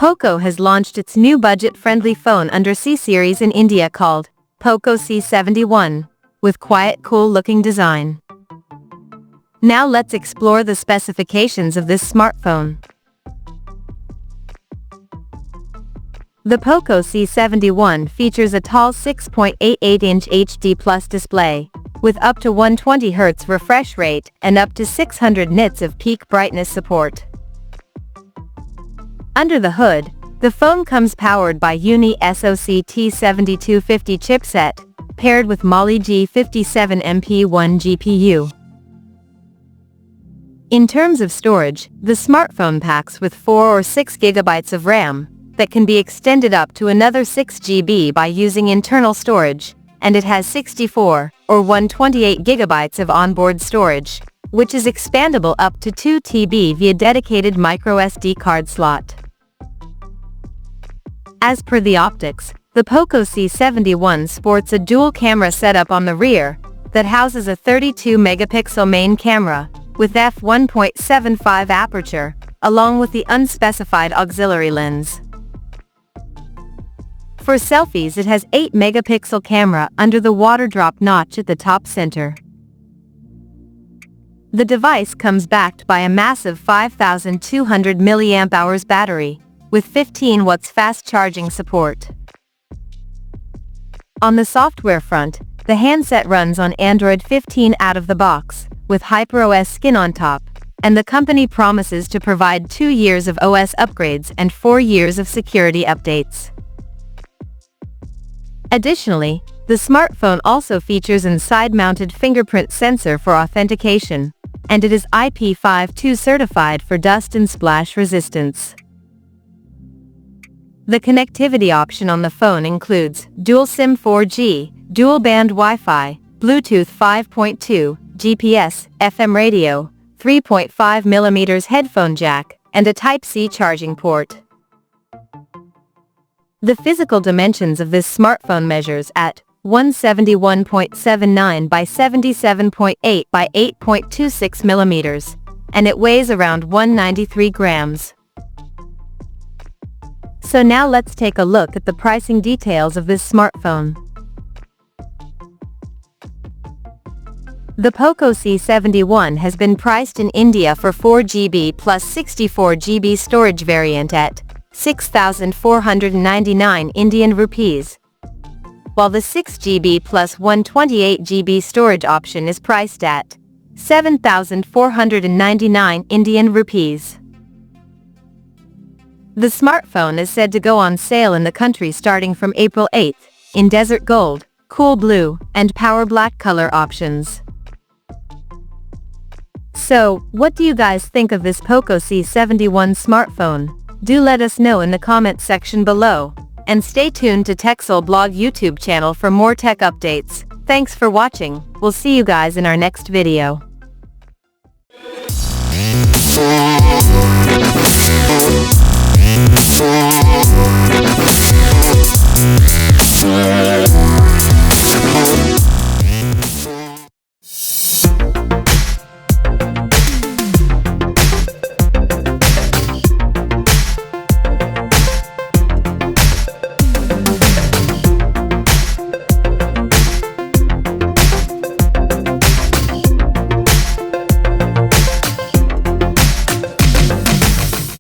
Poco has launched its new budget-friendly phone under C-series in India called Poco C71, with quiet, cool-looking design. Now let's explore the specifications of this smartphone. The Poco C71 features a tall 6.88-inch HD Plus display, with up to 120Hz refresh rate and up to 600 nits of peak brightness support. Under the hood, the phone comes powered by Xiaomi SoC T7250 chipset, paired with Mali G57MP1 GPU. In terms of storage, the smartphone packs with 4 or 6 GB of RAM, that can be extended up to another 6 GB by using internal storage, and it has 64 or 128 GB of onboard storage, which is expandable up to 2 TB via dedicated microSD card slot. As per the optics, the Poco C71 sports a dual camera setup on the rear, that houses a 32-megapixel main camera, with f1.75 aperture, along with the unspecified auxiliary lens. For selfies, it has 8-megapixel camera under the water drop notch at the top center. The device comes backed by a massive 5,200 mAh battery, with 15 watts fast charging support. On the software front, the handset runs on Android 15 out of the box, with HyperOS skin on top, and the company promises to provide 2 years of OS upgrades and 4 years of security updates. Additionally, the smartphone also features an side-mounted fingerprint sensor for authentication, and it is IP52 certified for dust and splash resistance. The connectivity option on the phone includes dual SIM 4G, dual-band Wi-Fi, Bluetooth 5.2, GPS, FM radio, 3.5mm headphone jack, and a Type-C charging port. The physical dimensions of this smartphone measures at 171.79 by 77.8 by 8.26 millimeters, and it weighs around 193 grams. So now let's take a look at the pricing details of this smartphone. The Poco C71 has been priced in India for 4GB plus 64GB storage variant at 6,499 Indian rupees, while the 6GB plus 128GB storage option is priced at 7,499 Indian rupees. The smartphone is said to go on sale in the country starting from April 8th, in Desert Gold, Cool Blue, and Power Black color options. So, what do you guys think of this Poco C71 smartphone? Do let us know in the comments section below, and stay tuned to TechSole Blog YouTube channel for more tech updates. Thanks for watching, we'll see you guys in our next video.